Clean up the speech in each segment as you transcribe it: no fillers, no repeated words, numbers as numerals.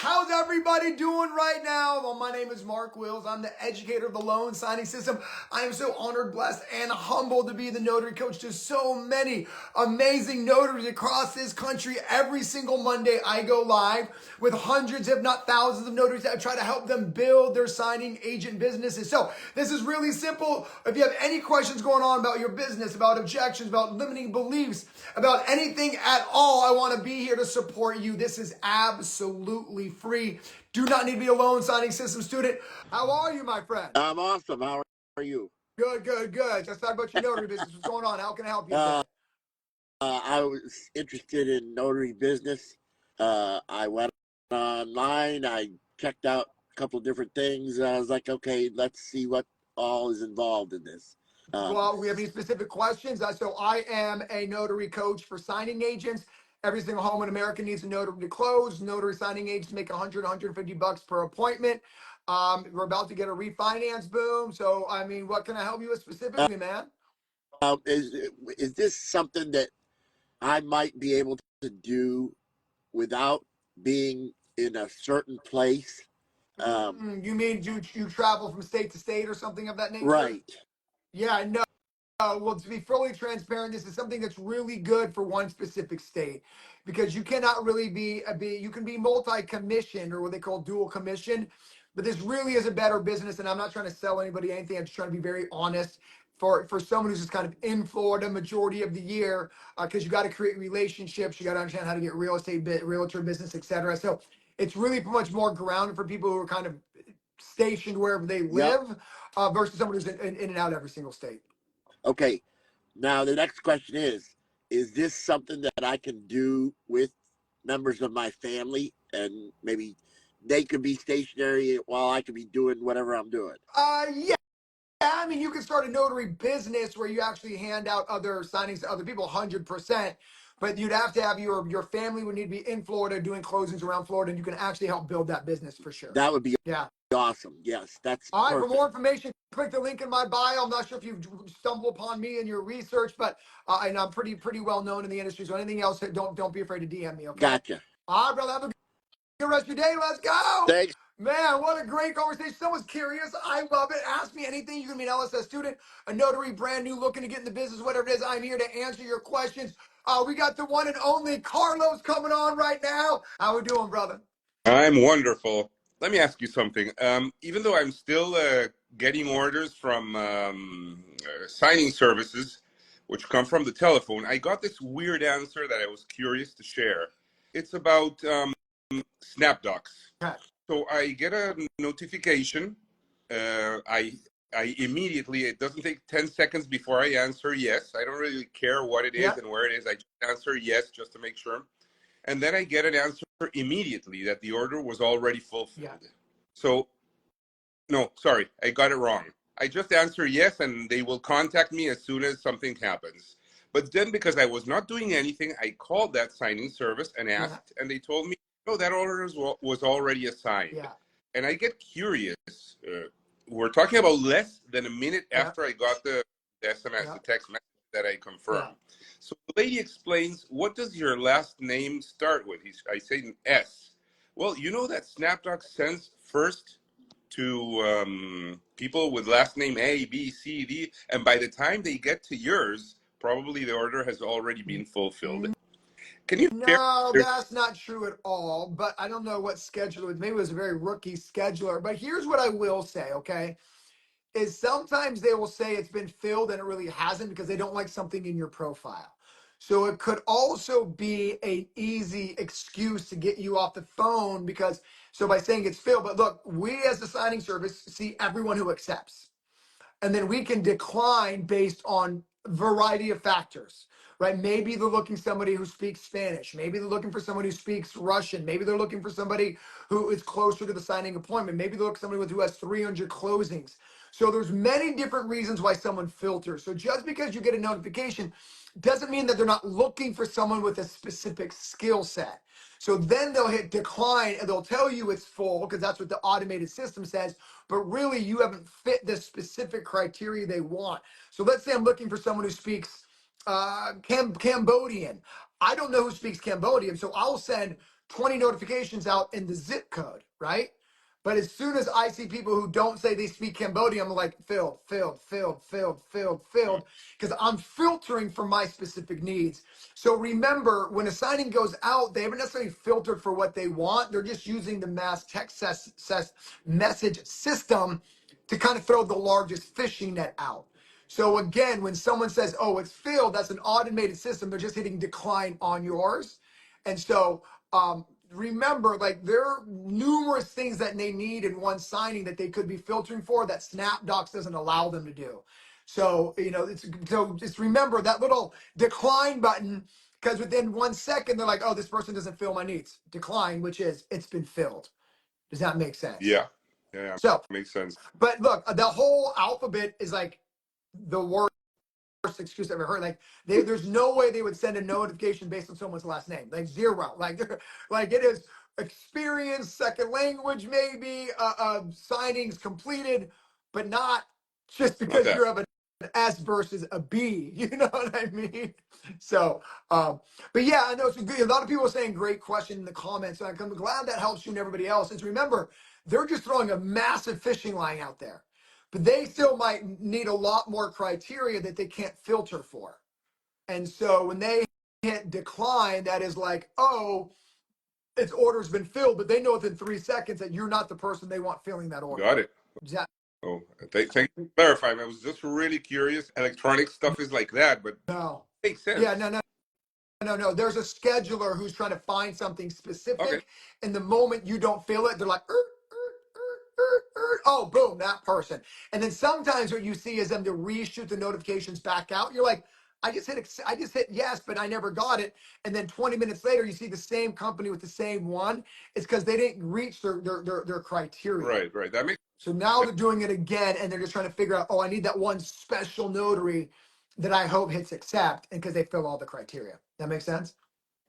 How's everybody doing right now? Well, my name is Mark Wills. I'm the educator of the loan signing system. I am so honored, blessed, and humbled to be the notary coach to so many amazing notaries across this country. Every single Monday, I go live with hundreds, if not thousands, of notaries that try to help them build their signing agent businesses. So this is really simple. If you have any questions going on about your business, about objections, about limiting beliefs, about anything at all, I want to be here to support you. This is absolutely free. Do not need to be a loan signing system student. How are you, my friend? I'm awesome. How are you? Good, good, good. Just talk about your notary business. What's going on? How can I help you today? I was interested in notary business. I went online. I checked out a couple of different things. I was like, okay, let's see what all is involved in this. Well, we have any specific questions? So I am a notary coach for signing agents. Every single home in America needs a notary to close. Notary signing agents make 100, 150 bucks per appointment. We're about to get a refinance boom. So, I mean, what can I help you with specifically, man? Is this something that I might be able to do without being in a certain place? You mean you travel from state to state or something of that nature? Right. Yeah, no. Well, to be fully transparent, this is something that's really good for one specific state because you cannot really you can be multi-commissioned or what they call dual commission, but this really is a better business. And I'm not trying to sell anybody anything. I'm just trying to be very honest for someone who's just kind of in Florida majority of the year because you got to create relationships. You got to understand how to get real estate, realtor business, etc. So it's really much more grounded for people who are kind of stationed wherever they live versus someone who's in and out every single state. Okay. Now, the next question is this something that I can do with members of my family and maybe they could be stationary while I could be doing whatever I'm doing? Yeah. I mean, you can start a notary business where you actually hand out other signings to other people 100%, but you'd have to have your family would need to be in Florida doing closings around Florida, and you can actually help build that business for sure. That would be Yeah. awesome. Yes, that's All right. perfect. For more information, click the link in my bio. I'm not sure if you've stumbled upon me in your research, but and I'm pretty well known in the industry. So anything else, don't be afraid to DM me. Okay. Gotcha. All right, brother. Have a good rest of your day. Let's go. Thanks. Man, what a great conversation. Someone's curious. I love it. Ask me anything. You can be an LSS student, a notary, brand new, looking to get in the business, whatever it is. I'm here to answer your questions. We got the one and only Carlos coming on right now. How we doing, brother? I'm wonderful. Let me ask you something. Even though I'm still getting orders from signing services, which come from the telephone, I got this weird answer that I was curious to share. It's about SnapDocs. Okay. So I get a notification. I immediately, it doesn't take 10 seconds before I answer yes. I don't really care what it is and where it is. I just answer yes just to make sure. And then I get an answer immediately that the order was already fulfilled. Yeah. So, no, sorry, I got it wrong. I just answer yes, and they will contact me as soon as something happens. But then because I was not doing anything, I called that signing service and asked, and they told me, no, that order was already assigned. Yeah. And I get curious. We're talking about less than a minute after I got the SMS, the text message that I confirmed. So the lady explains, what does your last name start with? I say an S. Well, you know that SnapDocs sends first to people with last name A, B, C, D, and by the time they get to yours, probably the order has already been fulfilled. Can you? No, that's not true at all. But I don't know what scheduler. Maybe it was a very rookie scheduler. But here's what I will say, okay? Is sometimes they will say it's been filled and it really hasn't because they don't like something in your profile. So it could also be an easy excuse to get you off the phone because, so by saying it's filled, but look, we as the signing service see everyone who accepts. And then we can decline based on a variety of factors, right? Maybe they're looking for somebody who speaks Spanish. Maybe they're looking for someone who speaks Russian. Maybe they're looking for somebody who is closer to the signing appointment. Maybe they're looking for somebody who has 300 closings. So there's many different reasons why someone filters. So just because you get a notification doesn't mean that they're not looking for someone with a specific skill set. So then they'll hit decline and they'll tell you it's full because that's what the automated system says. But really, you haven't fit the specific criteria they want. So let's say I'm looking for someone who speaks Cambodian. I don't know who speaks Cambodian, so I'll send 20 notifications out in the zip code, right? But as soon as I see people who don't say they speak Cambodian, I'm like, filled, filled, filled, filled, filled, filled, because I'm filtering for my specific needs. So remember, when a signing goes out, they haven't necessarily filtered for what they want. They're just using the mass text message system to kind of throw the largest fishing net out. So again, when someone says, oh, it's filled, that's an automated system. They're just hitting decline on yours. And so remember, like there are numerous things that they need in one signing that they could be filtering for that SnapDocs doesn't allow them to do. So, so just remember that little decline button, because within 1 second, they're like, oh, this person doesn't fill my needs. Decline, which is it's been filled. Does that make sense? Yeah. Yeah. So, Makes sense. but look, the whole alphabet is like the worst excuse I've ever heard. Like there's no way they would send a notification based on someone's last name. Like zero. Like it is experience, second language, maybe signings completed, but not just Not because that. you have an S versus a B. You know what I mean? So, but yeah, I know it's a lot of people are saying great question in the comments. And I'm glad that helps you and everybody else. And remember, they're just throwing a massive fishing line out there. But they still might need a lot more criteria that they can't filter for. And so when they hit decline, that is like, oh, its order's been filled, but they know within 3 seconds that you're not the person they want filling that order. Got it. Exactly. Oh, thank you for clarifying. I was just really curious. Electronic stuff is like that, but No. makes sense. Yeah, no. There's a scheduler who's trying to find something Okay. specific. And the moment you don't feel it, they're like, oh, boom, that person. And then sometimes what you see is them to reshoot the notifications back out. You're like, I just hit yes, but I never got it. And then 20 minutes later, you see the same company with the same one. It's because they didn't reach their criteria. Right. That makes So now they're doing it again, and they're just trying to figure out, oh, I need that one special notary that I hope hits accept, and because they fill all the criteria. That makes sense?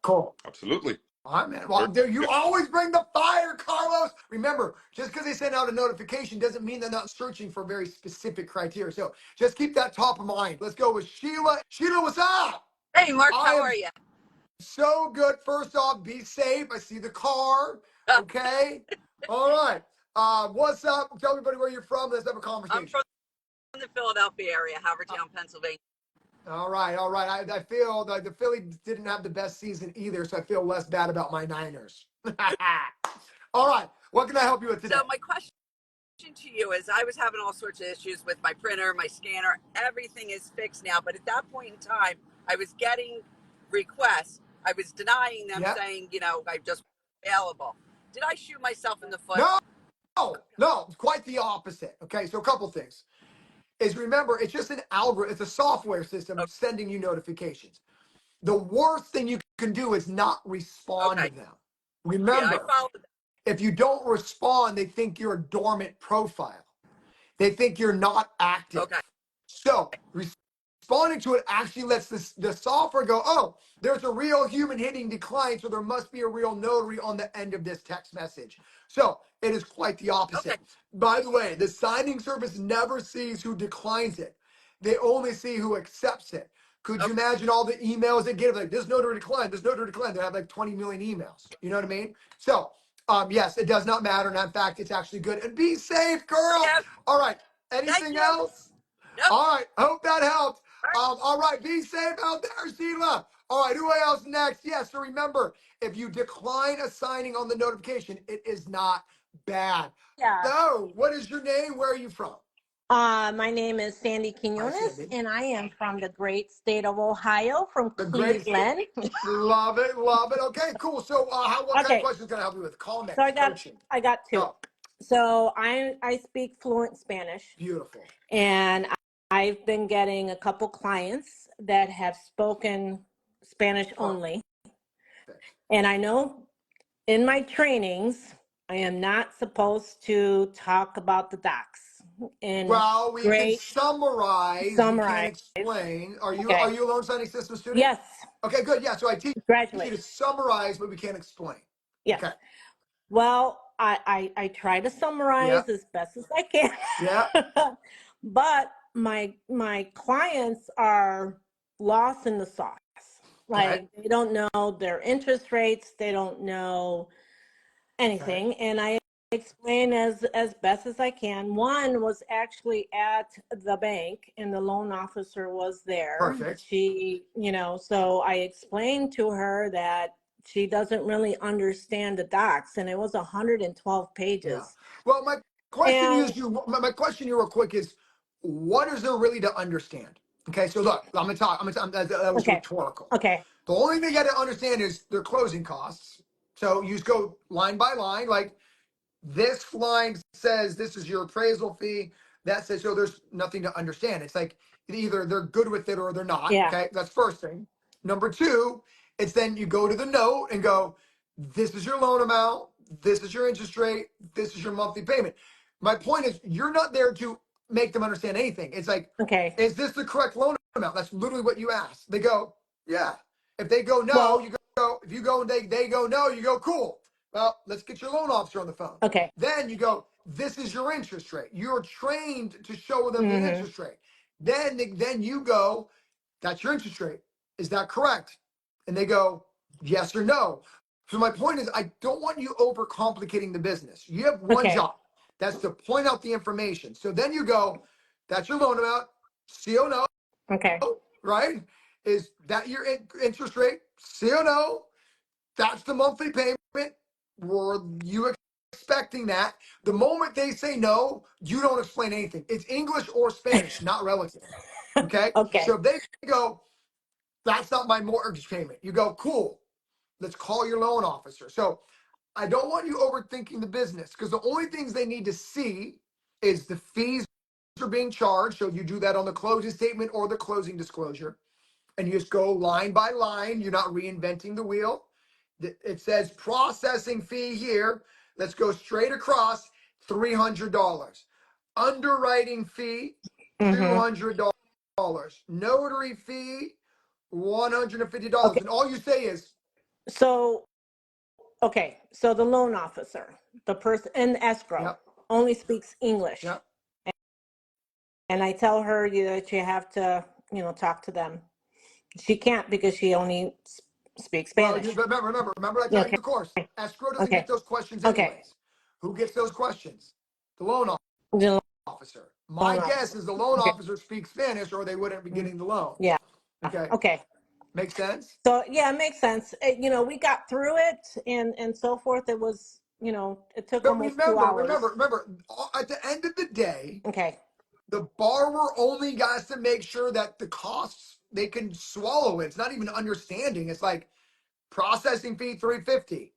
Cool. absolutely. All right, man. Well, you always bring the fire, Carlos. Remember, just because they send out a notification doesn't mean they're not searching for very specific criteria. So just keep that top of mind. Let's go with Sheila. Sheila, what's up? Hey, Mark, I how am are you? so good. First off, be safe. I see the car. Okay. All right. What's up? Tell everybody where you're from. Let's have a conversation. I'm from the Philadelphia area, Havertown, Pennsylvania. All right. I feel like the Phillies didn't have the best season either, so I feel less bad about my Niners. All right. What can I help you with today? So my question to you is, I was having all sorts of issues with my printer, my scanner. Everything is fixed now, but at that point in time, I was getting requests. I was denying them, Yep. saying, I just available. Did I shoot myself in the foot? No, quite the opposite. Okay, so a couple things. Is remember, it's just an algorithm, it's a software system sending you notifications. The worst thing you can do is not respond to them. Remember, Yeah, I followed that. if you don't respond, they think you're a dormant profile. They think you're not active. Okay. So responding to it actually lets the software go, oh, there's a real human hitting decline, so there must be a real notary on the end of this text message. So it is quite the opposite. Okay. By the way, the signing service never sees who declines it. They only see who accepts it. Could you imagine all the emails they get like this notary declined, this notary declined? They have like 20 million emails. You know what I mean? So yes, it does not matter. And in fact, it's actually good. And be safe, girl. Yeah. All right. Anything else? Nope. All right. Hope that helped. All All right. Be safe out there, Sheila. All right. Who else next? Yes. So remember, if you decline a signing on the notification, it is not bad. Yeah. So, what is your name? Where are you from? My name is Sandy Hi, Quinones, Sandy. and I am from the great state of Ohio, from The great Cleveland. Love it. Love it. Okay, cool. So, what kind of Okay, questions can I help you with? Call next. so Coaching. I got two. Go. So I speak fluent Spanish, Beautiful. and I've been getting a couple clients that have spoken Spanish only. And I know in my trainings, I am not supposed to talk about the docs. And Well, we can great summarize. We can't explain. Are you Okay. are you a loan signing system student? Yes, Okay, good. Yeah, so I teach you to congratulations. summarize, but we can't explain. Yes. Okay. Well, I try to summarize as best as I can. Yeah. But my clients are lost in the sauce. Like they don't know their interest rates. They don't know anything. Okay. And I explain as best as I can. One was actually at the bank and the loan officer was there. Perfect. She, so I explained to her that she doesn't really understand the docs, and it was 112 Yeah. pages. Well, my question And is my question you real quick is, what is there really to understand? Okay, so look, that was okay, rhetorical. okay, The only thing you got to understand is their closing costs. So you just go line by line, like this line says this is your appraisal fee. That says so. There's nothing to understand. It's like either they're good with it or they're not. yeah, Okay, that's first thing. Number two, it's then you go to the note and go, this is your loan amount. This is your interest rate. This is your monthly payment. My point is, you're not there to make them understand anything. It's like, okay. is this the correct loan amount? That's literally what you ask. They go, yeah. If they go no, Well, you go. If you go and they go no, you go cool. Well, let's get your loan officer on the phone. okay. Then you go, this is your interest rate. You're trained to show them the Mm-hmm. interest rate. Then you go, that's your interest rate. Is that correct? And they go, yes or no. So my point is, I don't want you overcomplicating the business. You have one Okay, job. That's to point out the information. So then you go, that's your loan amount. See or no, okay, right? Is that your interest rate? See or no? That's the monthly payment. Were you expecting that? The moment they say no, you don't explain anything. It's English or Spanish, not relative. Okay? okay, So if they go, that's not my mortgage payment, you go, cool. Let's call your loan officer. So I don't want you overthinking the business because the only things they need to see is the fees are being charged. So you do that on the closing statement or the closing disclosure. And you just go line by line. You're not reinventing the wheel. It says processing fee here. Let's go straight across, $300. Underwriting fee, mm-hmm. $200. Notary fee, $150. Okay. And all you say is, So, okay, so the loan officer, the person in escrow, yep, only speaks English, yep. and I tell her that you have to, talk to them. She can't because she only speaks Well, Spanish. remember I Yeah, taught you okay, the course. Escrow doesn't okay, get those questions okay. anyways. Who gets those questions? The loan The officer. My loan guess officer. is the loan Okay. officer speaks Spanish or they wouldn't be getting the loan. Yeah. Okay. Okay. Make sense? So yeah, it makes sense. We got through it and so forth. It was, it took But almost 2 hours. remember, at the end of the day, Okay. the borrower only has to make sure that the costs they can swallow it. It's not even understanding. It's like processing fee 350,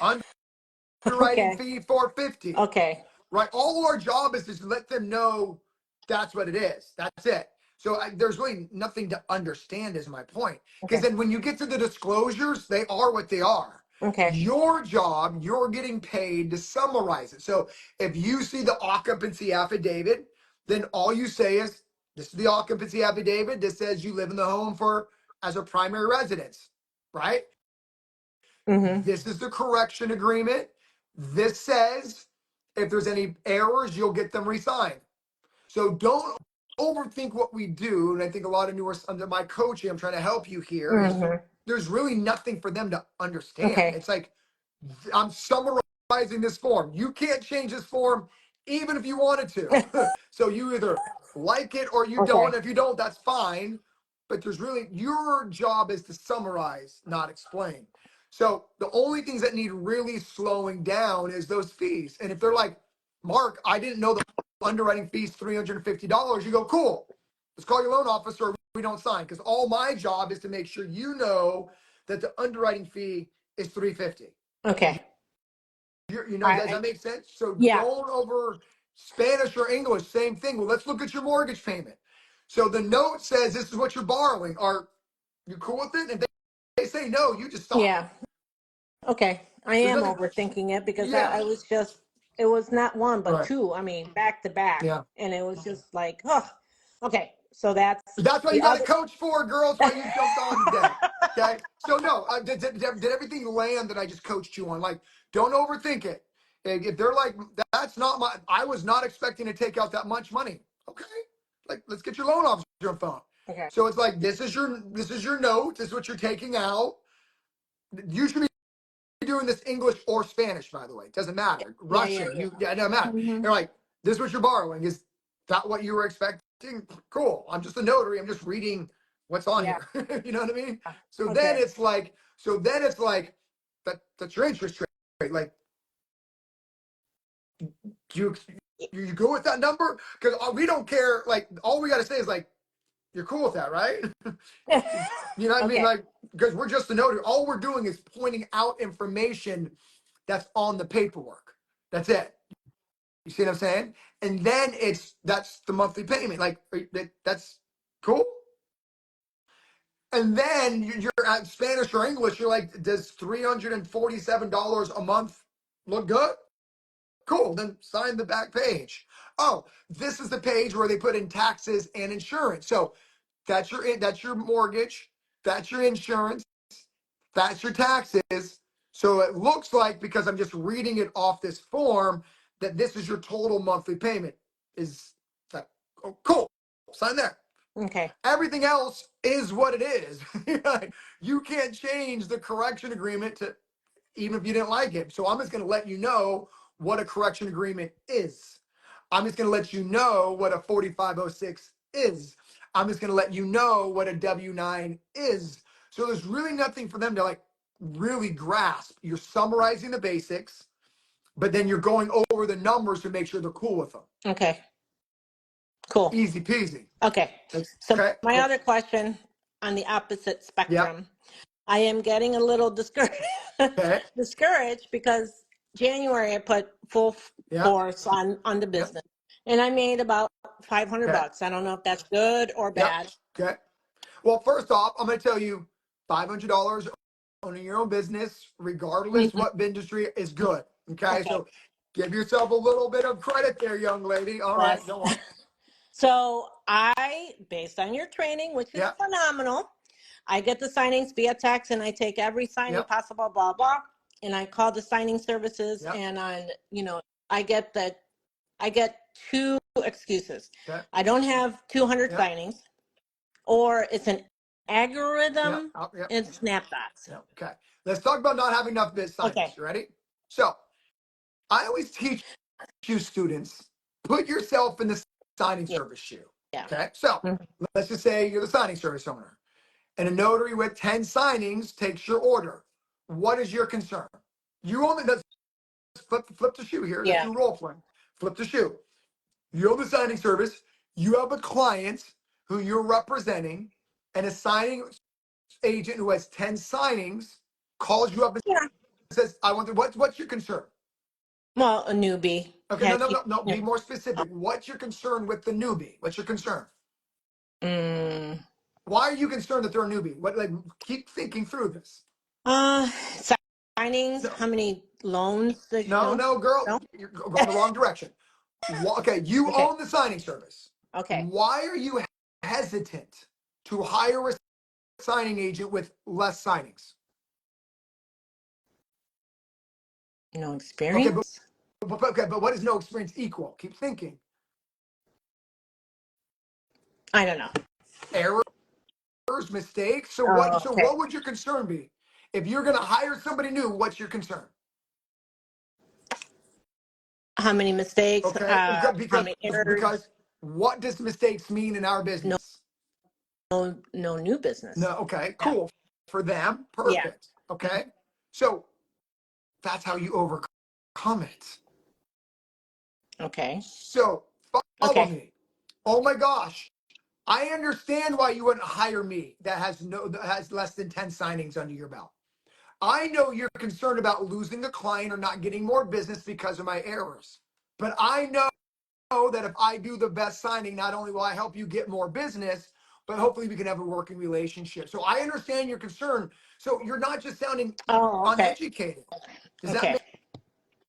underwriting Okay. fee 450. Okay. Right? All of our job is to let them know that's what it is. That's it. So there's really nothing to understand, is my point. Because Okay. then when you get to the disclosures, they are what they are. Okay. Your job, you're getting paid to summarize it. So if you see the occupancy affidavit, then all you say is, this is the occupancy affidavit. This says you live in the home for as a primary residence, right? Mm-hmm. This is the correction agreement. This says if there's any errors, you'll get them re-signed. So don't overthink what we do. And I think a lot of newer under my coaching, I'm trying to help you here, is Mm-hmm. there's really nothing for them to understand. Okay. It's like I'm summarizing this form. You can't change this form even if you wanted to. So you either like it or you don't. Okay. If you don't, that's fine. But there's really your job is to summarize, not explain. So the only things that need really slowing down is those fees. And if they're like, Mark, I didn't know the underwriting fees $350, you go, cool. Let's call your loan officer. We don't sign because all my job is to make sure you know that the underwriting fee is 350. Okay. Does I that make sense? So yeah. don't over Spanish or English, same thing. Well, let's look at your mortgage payment. So the note says this is what you're borrowing. Are you cool with it? If they say no, you just stop. Yeah. Okay. I There's am nothing. overthinking it because Yeah. I was just, it was not one, but Right. two. I mean, back to back. Yeah. And it was just like, oh, okay. So that's That's what the you got a other. coach for, girls. Why you jumped on today? Okay. So no, did everything land that I just coached you on? Like, don't overthink it. If they're like, that's not my, I was not expecting to take out that much money. Okay. Like, let's get your loan officer on the phone. Okay. So it's like, this is your note. This is what you're taking out. You should be doing this English or Spanish, by the way. It doesn't matter. Yeah. Russian, it doesn't matter. Hmm. You're like, this is what you're borrowing. Is that what you were expecting? Cool. I'm just a notary. I'm just reading what's on Yeah. here. You know what I mean? So then Okay. it's like, that's your interest rate. Like, do you go with that number? Because we don't care. Like, all we got to say is like, you're cool with that, right? You know what I mean? Okay. Like, because we're just a notary. All we're doing is pointing out information that's on the paperwork. That's it. You see what I'm saying? And then that's the monthly payment. Like, that's cool. And then you're at Spanish or English. You're like, does $347 a month look good? Cool. Then sign the back page. Oh, this is the page where they put in taxes and insurance. So that's your mortgage. That's your insurance. That's your taxes. So it looks like, because I'm just reading it off this form, that this is your total monthly payment. Is that, oh, cool? Sign there. Okay. Everything else is what it is. You can't change the correction agreement to, even if you didn't like it. So I'm just going to let you know what a correction agreement is. I'm just going to let you know what a 4506 is. I'm just going to let you know what a W-9 is. So there's really nothing for them to like really grasp. You're summarizing the basics, but then you're going over the numbers to make sure they're cool with them. Okay. Cool. Easy peasy. Okay. So Okay. my Cool. other question, on the opposite Yep. spectrum, I am getting a little discouraged Okay. discouraged because January I put full Yep. force on the Yep. business, and I made about 500 Okay. bucks. I don't know if that's good or Yep. bad. Okay. Well, first off, I'm going to tell you, $500 owning your own business, regardless Mhm. what industry, is good. Okay. Okay. So give yourself a little bit of credit there, young lady. All right. Yes. Go on. So based on your training, which is Yep. phenomenal, I get the signings via text, and I take every signing Yep. possible, blah blah, and I call the signing services, Yep. and I get two excuses. Okay. I don't have 200 Yep. signings, or it's an Yep. algorithm Yep. and snapshots. Yep. Okay. Let's talk about not having enough bid Okay. signings. You ready? So I always teach you students, put yourself in the signing Yeah. service shoe. Yeah. Okay. So Mhm. let's just say you're the signing service owner, and a notary with 10 signings takes your order. What is your concern? You only, let's flip the shoe here. Let's Yeah. do role playing. Flip the shoe. You own the signing service. You have a client who you're representing, and a signing agent who has 10 signings calls you up and Yeah. says, I want to, what's your concern? Well, a newbie. Okay, no, no, You no, no. know, Be more specific. What's your concern with the newbie? What's your concern? mm, Why are you concerned that they're a newbie? What, like, keep thinking through this. uh, signings. No, How many loans? no, No. no, girl, No. you're going the wrong direction. Okay, you Okay. own the signing service. Okay. Why are you hesitant to hire a signing agent with less signings? No Okay, experience. but what is no experience equal? Keep thinking. I don't know. Errors, mistakes. So Oh, okay. what would your concern be? If you're going to hire somebody new, what's your concern? How many mistakes? Okay, How many errors? because what does mistakes mean in our No, business? no new business. No, okay, Yeah. cool. For them, Yeah. perfect. Okay. So that's how you overcome it. Okay. So follow Okay. me. Oh my gosh. I understand why you wouldn't hire me that has less than 10 signings under your belt. I know you're concerned about losing a client or not getting more business because of my errors. But I know that if I do the best signing, not only will I help you get more business, but hopefully we can have a working relationship. So I understand your concern. So you're not just sounding Oh, okay. uneducated. Does that Okay.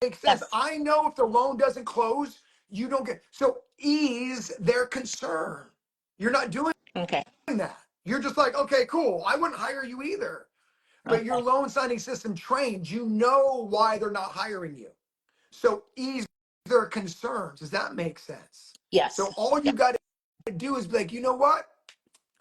make sense? Yes. I know if the loan doesn't close, you don't get, so ease their concern. You're not doing Okay. that. You're just like, okay, cool. I wouldn't hire you either. But your Okay. loan signing system trained, you know why they're not hiring you. So ease their concerns. Does that make sense? Yes. So all Yeah. you got to do is be like, you know what?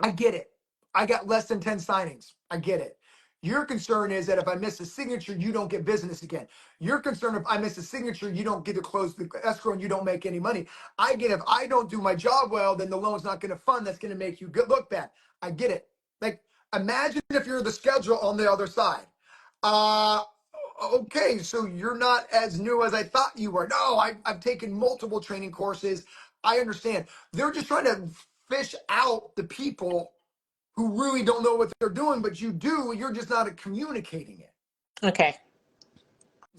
I get it. I got less than 10 signings. I get it. Your concern is that if I miss a signature, you don't get business again. Your concern if I miss a signature, you don't get to close the escrow and you don't make any money. I get if I don't do my job well, then the loan's not going to fund. That's going to make you good look bad. I get it. Like imagine if you're the schedule on the other side. Uh okay, so you're not as new as I thought you were. No, I've taken multiple training courses. I understand. They're just trying to fish out the people who really don't know what they're doing, but you do. You're just not communicating it. Okay.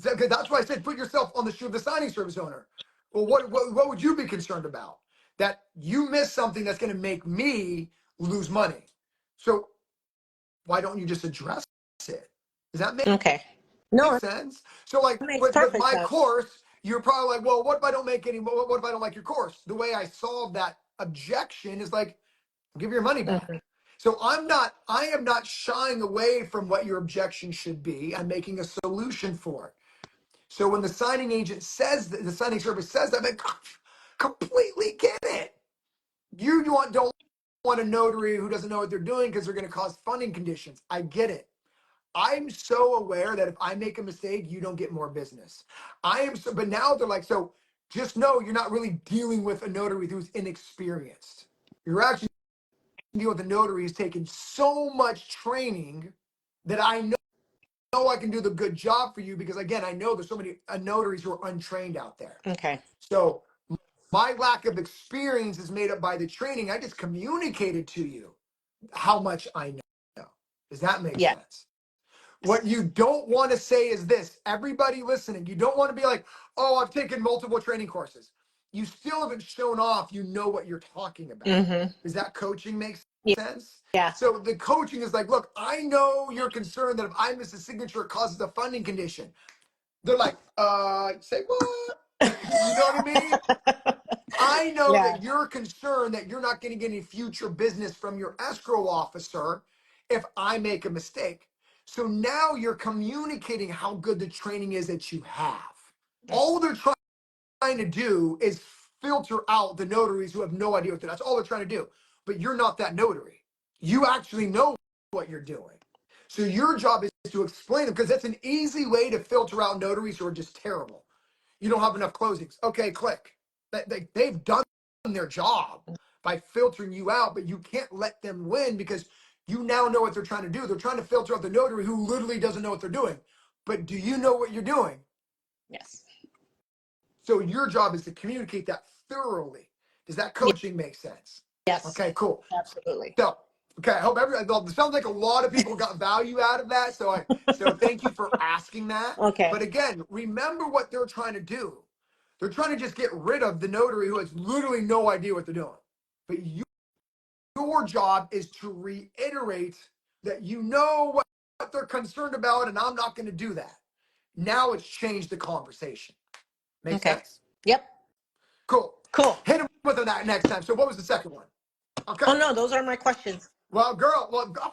Because that's why I said put yourself on the shoe of the signing service owner. Well, what would you be concerned about? That you miss something that's going to make me lose money. So why don't you just address it? Does that Okay. make No, sense? So like that makes with perfect my sense. course, you're probably like, well, what if I don't make any? What if I don't like your course? The way I solve that objection is like, give your money back. Mhm. So I am not shying away from what your objection should be. I'm making a solution for it. So when the signing agent says that, the signing service says that, I completely get it. You don't want a notary who doesn't know what they're doing because they're going to cause funding conditions. I get it. I'm so aware that if I make a mistake, you don't get more business. I am so, but now they're like, so just know you're not really dealing with a notary who's inexperienced. You're actually dealing with a notary who's taken so much training that I know I can do the good job for you because again, I know there's so many notaries who are untrained out there. Okay. So my lack of experience is made up by the training. I just communicated to you how much I know. Does that make Yes. sense? What you don't want to say is this, everybody listening, you don't want to be like, oh, I've taken multiple training courses. You still haven't shown off you know what you're talking about. Mm-hmm. Does that coaching make sense? Yeah. So the coaching is like, look, I know you're concerned that if I miss a signature, it causes a funding condition. They're like, say what? You know what I mean? I know Yeah. that you're concerned that you're not going to get any future business from your escrow officer if I make a mistake. So now you're communicating how good the training is that you have. All they're trying to do is filter out the notaries who have no idea what to do. That's all they're trying to do. But you're not that notary. You actually know what you're doing. So your job is to explain them because that's an easy way to filter out notaries who are just terrible. You don't have enough closings. Okay, click. They've done their job by filtering you out, but you can't let them win because you now know what they're trying to do. They're trying to filter out the notary who literally doesn't know what they're doing. But do you know what you're doing? Yes. So your job is to communicate that thoroughly. Does that coaching make sense? Yes. Okay, cool. Absolutely. So, okay, I hope it sounds like a lot of people got value out of that. So thank you for asking that. Okay. But again, remember what they're trying to do. They're trying to just get rid of the notary who has literally no idea what they're doing. But your job is to reiterate that you know what they're concerned about, and I'm not going to do that. Now it's changed the conversation. Make Okay. sense? Yep. Cool. Cool. Hit him with that next time. So what was the second one? Okay. Oh no, those are my questions. Well, girl,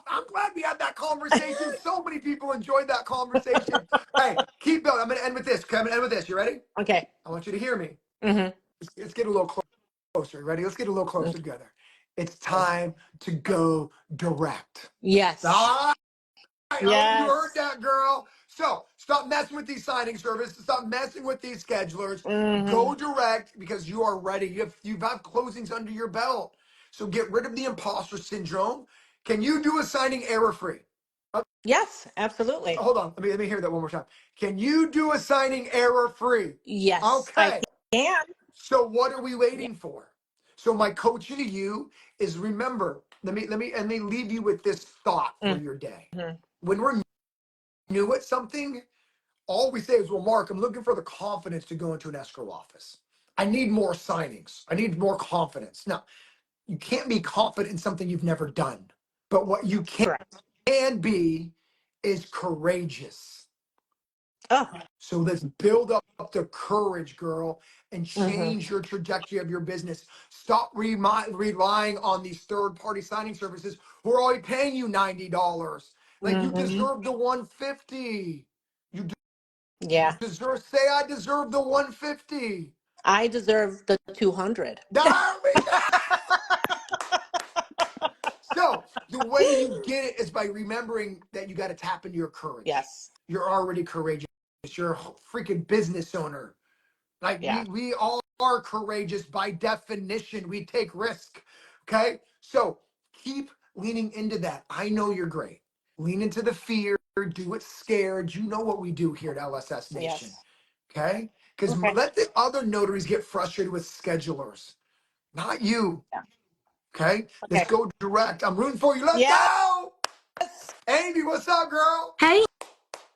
I'm glad we had that conversation. So many people enjoyed that conversation. Hey, keep going. I'm going to end with this. Okay, I'm going to end with this. You ready? Okay. I want you to hear me. Mm-hmm. Let's get a little closer. You ready? Let's get a little closer Okay. together. It's time to go direct. Yes. All right. I hope you heard Yes. that, girl. So stop messing with these signing services. Stop messing with these schedulers. Mm-hmm. Go direct because you are ready. You've had closings under your belt. So get rid of the imposter syndrome. Can you do a signing error free? Yes, absolutely. Hold on. Let me hear that one more time. Can you do a signing error free? Yes, I Okay. can. So what are we Yeah. waiting for? So my coaching to you is remember, let me leave you with this thought for your day. Mm-hmm. When we're new at something, all we say is, well, Mark, I'm looking for the confidence to go into an escrow office. I need more signings. I need more confidence. Now, you can't be confident in something you've never done. But what you Correct. can be is courageous. Oh. So let's build up the courage, girl, and Mm-hmm. change your trajectory of your business. Stop relying on these third-party signing services who are only paying you $90. Like you Mm-hmm. deserve the 150. You Yeah. deserve, say I deserve the 150. I deserve the 200. There we go. So no, the way you get it is by remembering that you got to tap into your courage. Yes. You're already courageous. You're a freaking business owner. Like Yeah. we all are courageous by definition. We take risk. Okay. So keep leaning into that. I know you're great. Lean into the fear, do it scared. You know what we do here at LSS Nation. Yes. Okay. Because Okay. let the other notaries get frustrated with schedulers, not you. Yeah. Okay. Let's Okay. go direct. I'm rooting for you. Let's Yes. go. Amy, what's up, girl? Hey,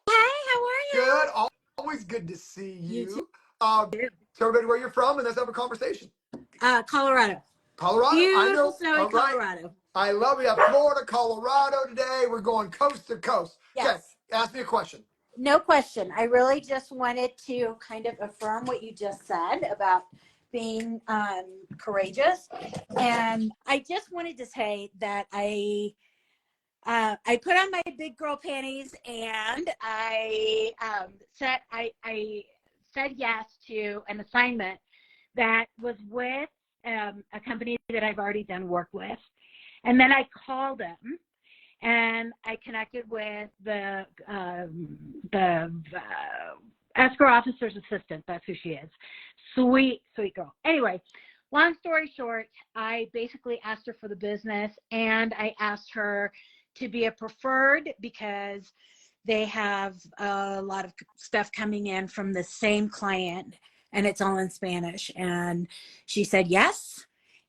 how are you? Good. Always good to see You too. you. Tell everybody where you're from and let's have a conversation. Colorado. Colorado, I Beautiful, know. snowy All right. Colorado. I love it. Florida, Colorado today. We're going coast to coast. Okay. Yes, Ask me a question. no question. I really just wanted to kind of affirm what you just said about being courageous. And I just wanted to say that I put on my big girl panties and I said yes to an assignment that was with a company that I've already done work with, and then I called them and I connected with the escrow officer's assistant. That's who she is. Sweet, sweet girl. Anyway, long story short, I basically asked her for the business and I asked her to be a preferred because they have a lot of stuff coming in from the same client and it's all in Spanish. And she said yes.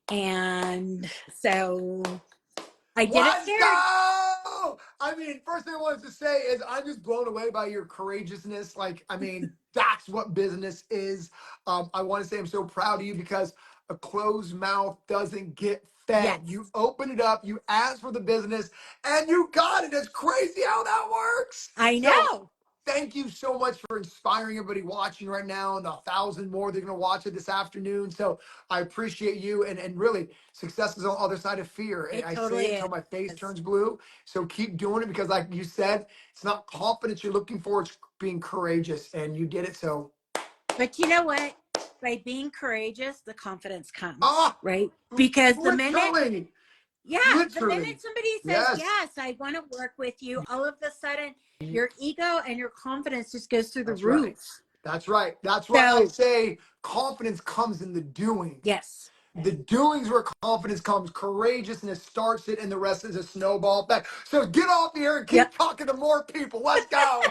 And so I did it Let's scared. go. I mean, first thing I wanted to say is I'm just blown away by your courageousness. Like, I mean, that's what business is. I want to say I'm so proud of you because a closed mouth doesn't get fed. Yes, You open it up, you ask for the business, and you got it. It's crazy how that works. I So know. thank you so much for inspiring everybody watching right now and the 1,000 more that are going to watch it this afternoon. So I appreciate you. And really, success is on the other side of fear. It I say totally it until my face is. turns blue. So keep doing it because, like you said, it's not confidence you're looking for, it's being courageous. And you did it. So, But you know what? By being courageous, the confidence comes, ah, right? Because literally, the minute literally. somebody says, Yes. yes, I want to work with you, all of a sudden your ego and your confidence just goes through the That's right. roof. That's right. That's why I So, say confidence comes in the doings. yes. The doings where confidence comes, courageousness starts it, and the rest is a snowball effect. So get off here and Yep. keep talking to more people. Let's go.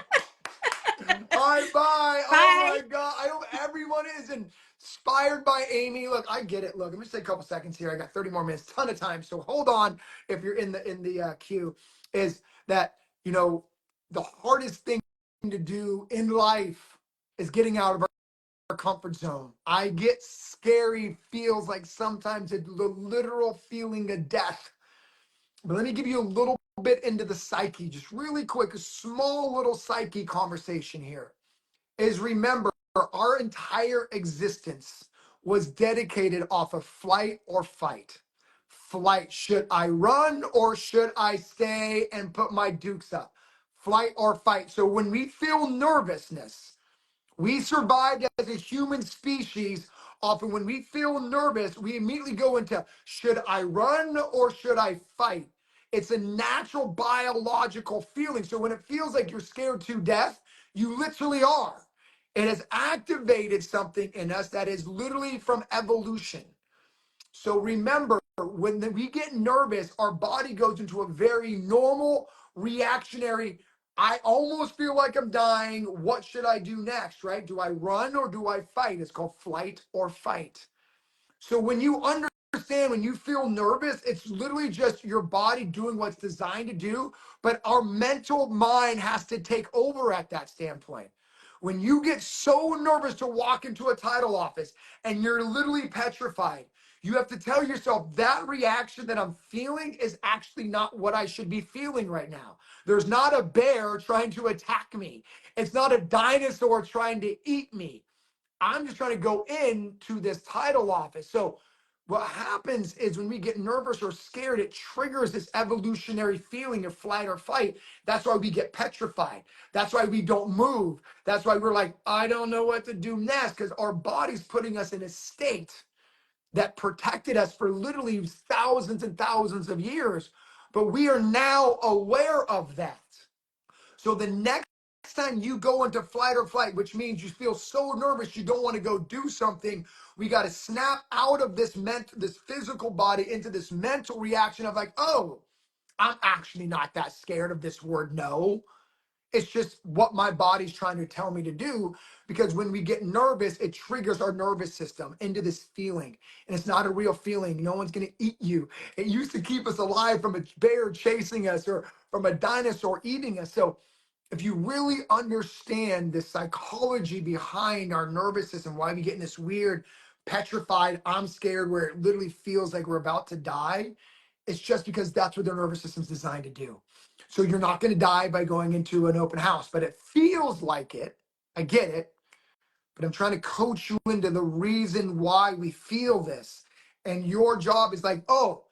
All right, bye. Oh Bye. my God. I hope everyone is inspired by Amy. Look, I get it. Look, let me just take a couple seconds here. I got 30 more minutes, ton of time. So hold on if you're in the queue. Is that, the hardest thing to do in life is getting out of our comfort zone. I get scary feels like sometimes it's the literal feeling of death. But let me give you a little bit into the psyche, just really quick, a small little psyche conversation here. Is remember, our entire existence was dedicated off of flight or fight. Flight, should I run or should I stay and put my dukes up? Flight or fight. So when we feel nervousness, we survived as a human species. Often, when we feel nervous, we immediately go into should I run or should I fight? It's a natural biological feeling. So, when it feels like you're scared to death, you literally are. It has activated something in us that is literally from evolution. So remember, when we get nervous, our body goes into a very normal reactionary. I almost feel like I'm dying. What should I do next, right? Do I run or do I fight? It's called flight or fight. So when you understand, when you feel nervous, it's literally just your body doing what's designed to do, but our mental mind has to take over at that standpoint. When you get so nervous to walk into a title office and you're literally petrified, you have to tell yourself that reaction that I'm feeling is actually not what I should be feeling right now. There's not a bear trying to attack me. It's not a dinosaur trying to eat me. I'm just trying to go into this title office. So what happens is when we get nervous or scared, it triggers this evolutionary feeling of flight or fight. That's why we get petrified. That's why we don't move. That's why we're like, I don't know what to do next, because our body's putting us in a state that protected us for literally thousands and thousands of years. but we are now aware of that. So the next time you go into flight or flight, which means you feel so nervous you don't want to go do something, we got to snap out of this this physical body into this mental reaction of like, oh, I'm actually not that scared of this word no. It's just what my body's trying to tell me to do, because when we get nervous, it triggers our nervous system into this feeling. And it's not a real feeling. No one's going to eat you. It used to keep us alive from a bear chasing us or from a dinosaur eating us. So if you really understand the psychology behind our nervous system, why we get in this weird, petrified, I'm scared, where it literally feels like we're about to die, it's just because that's what their nervous system's designed to do. So you're not going to die by going into an open house, but it feels like it. I get it, but I'm trying to coach you into the reason why we feel this. And your job is like, oh,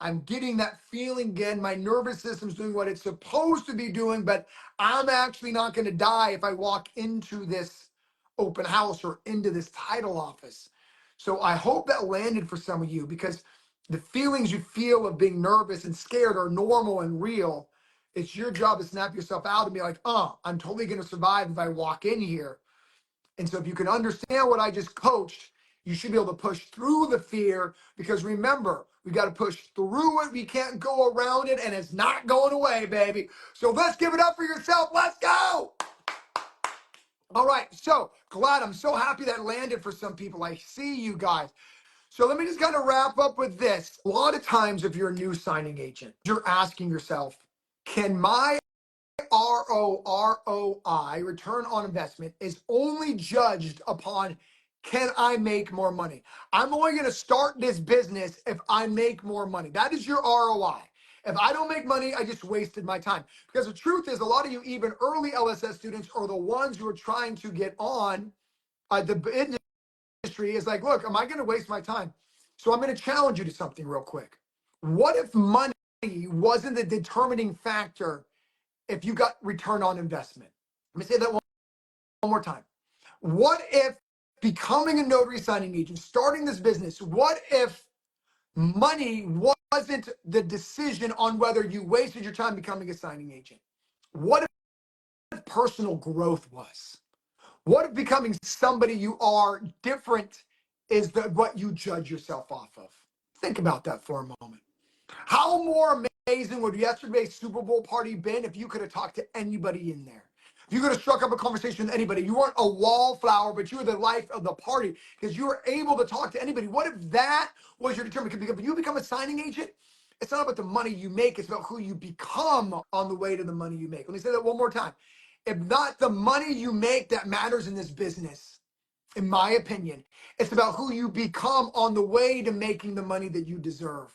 I'm getting that feeling again. My nervous system's doing what it's supposed to be doing, but I'm actually not going to die if I walk into this open house or into this title office. So I hope that landed for some of you, because the feelings you feel of being nervous and scared are normal and real. It's your job to snap yourself out and be like, I'm totally going to survive if I walk in here. And so if you can understand what I just coached, you should be able to push through the fear, because remember, we got to push through it. We can't go around it, and it's not going away, baby. So let's give it up for yourself. Let's go. All right. So glad, I'm so happy that landed for some people. I see you guys. So let me just kind of wrap up with this. A lot of times, if you're a new signing agent, you're asking yourself, can my ROI, return on investment, is only judged upon, can I make more money? I'm only going to start this business if I make more money. That is your ROI. If I don't make money, I just wasted my time. Because the truth is, a lot of you, even early LSS students, are the ones who are trying to get on the industry, is like, look, am I going to waste my time? So I'm going to challenge you to something real quick. What if money wasn't the determining factor if you got return on investment? Let me say that one more time. What if becoming a notary signing agent, starting this business, what if money wasn't the decision on whether you wasted your time becoming a signing agent? What if personal growth was? What if becoming somebody you are different is what you judge yourself off of? Think about that for a moment. How more amazing would yesterday's Super Bowl party been if you could have talked to anybody in there? If you could have struck up a conversation with anybody. You weren't a wallflower, but you were the life of the party because you were able to talk to anybody. What if that was your determination? Because if you become a signing agent, it's not about the money you make, it's about who you become on the way to the money you make. Let me say that one more time. If not the money you make that matters in this business, in my opinion, it's about who you become on the way to making the money that you deserve.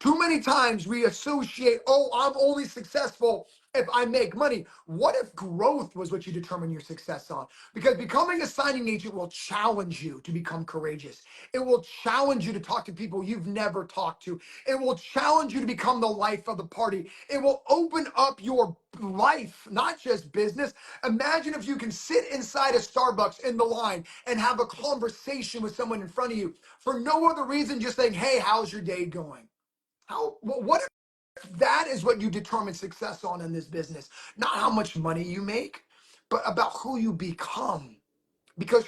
Too many times we associate, oh, I'm only successful if I make money. What if growth was what you determine your success on? Because becoming a signing agent will challenge you to become courageous. It will challenge you to talk to people you've never talked to. It will challenge you to become the life of the party. It will open up your life, not just business. Imagine if you can sit inside a Starbucks in the line and have a conversation with someone in front of you for no other reason, just saying, hey, how's your day going? What if that is what you determine success on in this business? Not how much money you make, but about who you become. Because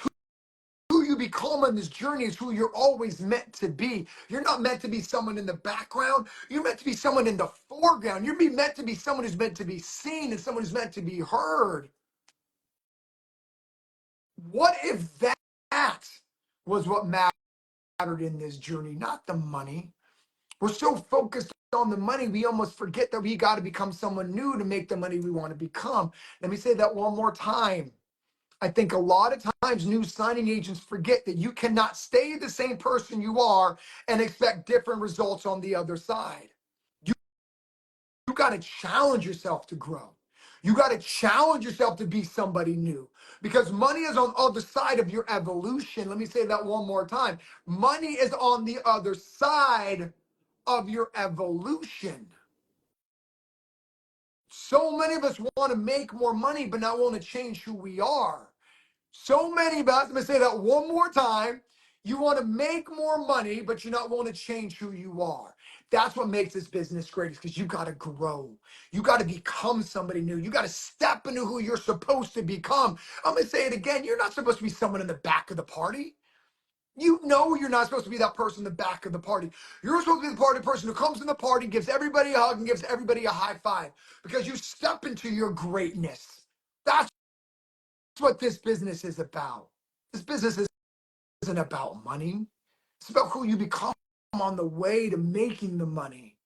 who you become on this journey is who you're always meant to be. You're not meant to be someone in the background. You're meant to be someone in the foreground. You're meant to be someone who's meant to be seen and someone who's meant to be heard. What if that was what mattered in this journey, not the money? We're so focused on the money, we almost forget that we got to become someone new to make the money we want to become. Let me say that one more time. I think a lot of times new signing agents forget that you cannot stay the same person you are and expect different results on the other side. You got to challenge yourself to grow. You got to challenge yourself to be somebody new, because money is on the other side of your evolution. Let me say that one more time. Money is on the other side of your evolution. So many of us want to make more money, but not want to change who we are. So many of us, let me say that one more time. You want to make more money, but you're not want to change who you are. That's what makes this business great, is because you got to grow. You got to become somebody new. You got to step into who you're supposed to become. I'm going to say it again. You're not supposed to be someone in the back of the party. You know you're not supposed to be that person in the back of the party. You're supposed to be the party person who comes in the party, gives everybody a hug, and gives everybody a high five because you step into your greatness. That's what this business is about. This business isn't about money. It's about who you become on the way to making the money.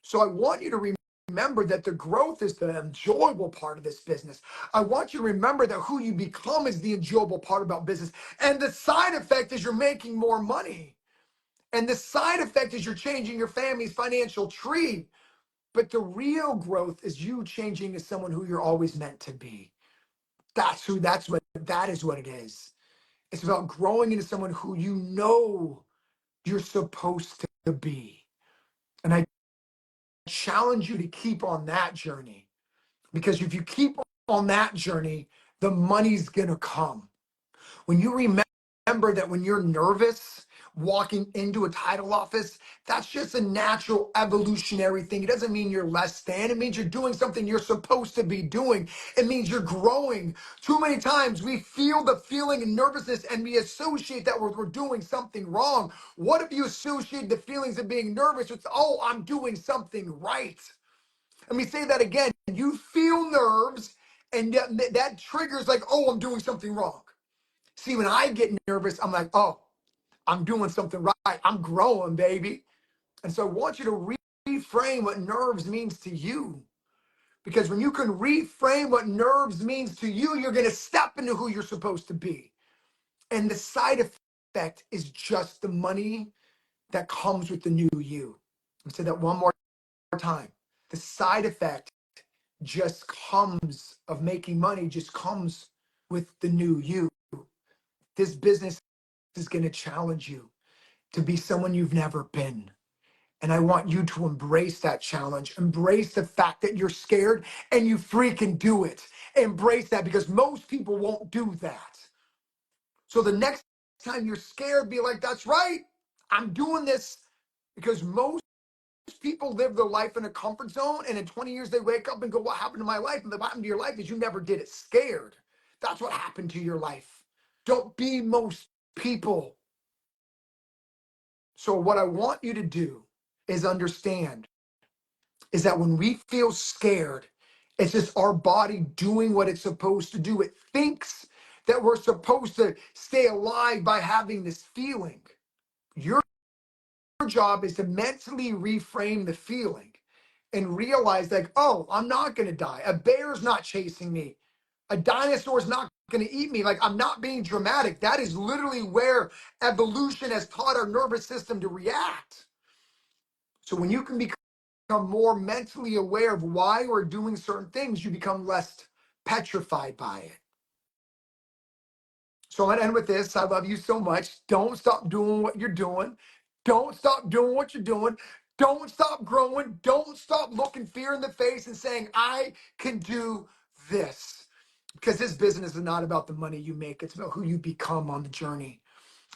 So I want you to remember that the growth is the enjoyable part of this business. I want you to remember that who you become is the enjoyable part about business. And the side effect is you're making more money. And the side effect is you're changing your family's financial tree. But the real growth is you changing to someone who you're always meant to be. That is what it is. It's about growing into someone who you know you're supposed to be. And I challenge you to keep on that journey, because if you keep on that journey, the money's going to come. When you remember that when you're nervous walking into a title office, that's just a natural evolutionary thing. It doesn't mean you're less than. It means you're doing something you're supposed to be doing. It means you're growing. Too many times we feel the feeling of nervousness and we associate that we're doing something wrong. What if you associate the feelings of being nervous with, oh, I'm doing something right? Let me say that again. You feel nerves and that triggers like, oh, I'm doing something wrong. See, when I get nervous, I'm like, oh, I'm doing something right. I'm growing, baby. And so I want you to reframe what nerves means to you. Because when you can reframe what nerves means to you, you're going to step into who you're supposed to be. And the side effect is just the money that comes with the new you. I'll say that one more time. The side effect just comes of making money, just comes with the new you. This business is going to challenge you to be someone you've never been. And I want you to embrace that challenge. Embrace the fact that you're scared and you freaking do it. Embrace that, because most people won't do that. So the next time you're scared, be like, that's right, I'm doing this. Because most people live their life in a comfort zone, and in 20 years they wake up and go, what happened to my life? And what happened to your life is you never did it scared. That's what happened to your life. Don't be most people. So what I want you to do is understand is that when we feel scared, it's just our body doing what it's supposed to do. It thinks that we're supposed to stay alive by having this feeling. Your job is to mentally reframe the feeling and realize like, oh, I'm not going to die. A bear's not chasing me. A dinosaur's not going to eat me. Like, I'm not being dramatic. That is literally where evolution has taught our nervous system to react. So when you can become more mentally aware of why we're doing certain things, you become less petrified by it. So I'm going to end with this. I love you so much. Don't stop doing what you're doing. Don't stop doing what you're doing. Don't stop growing. Don't stop looking fear in the face and saying, I can do this. Because this business is not about the money you make. It's about who you become on the journey.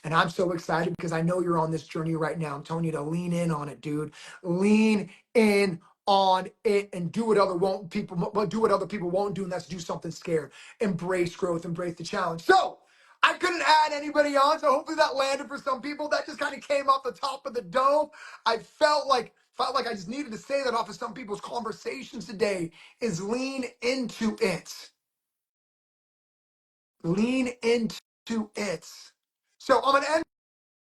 And I'm so excited because I know you're on this journey right now. I'm telling you to lean in on it, dude. Lean in on it and do what other people won't do, and that's do something scared. Embrace growth, embrace the challenge. So I couldn't add anybody on, so hopefully that landed for some people. That just kind of came off the top of the dome. I felt like I just needed to say that off of some people's conversations today. Is lean into it. Lean into it. So I'm gonna end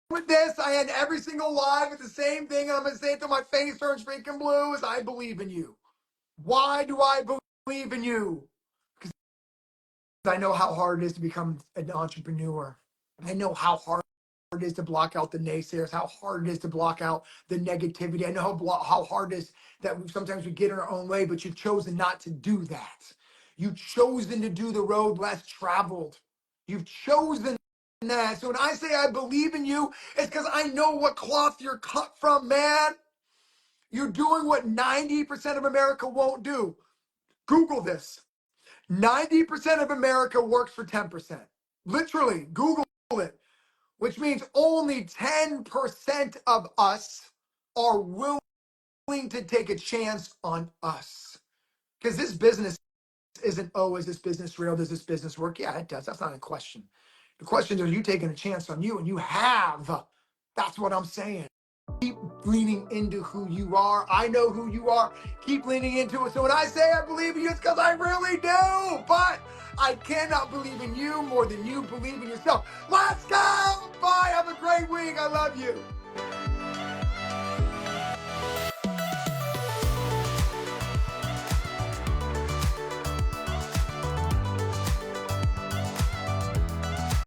with this. I end every single live with the same thing. I'm going to say it till my face turns freaking blue, is I believe in you. Why do I believe in you? Because I know how hard it is to become an entrepreneur. I know how hard it is to block out the naysayers, how hard it is to block out the negativity. I know how hard it is that sometimes we get in our own way, but you've chosen not to do that. You've chosen to do the road less traveled. You've chosen that. So when I say I believe in you, it's because I know what cloth you're cut from, man. You're doing what 90% of America won't do. Google this. 90% of America works for 10%. Literally, Google it. Which means only 10% of us are willing willing to take a chance on us. Because this business isn't, oh, is this business real? Does this business work? Yeah, it does. That's not a question. The question is, are you taking a chance on you? And you have. That's what I'm saying. Keep leaning into who you are. I know who you are. Keep leaning into it. So when I say I believe in you, it's because I really do. But I cannot believe in you more than you believe in yourself. Let's go. Bye. Have a great week. I love you.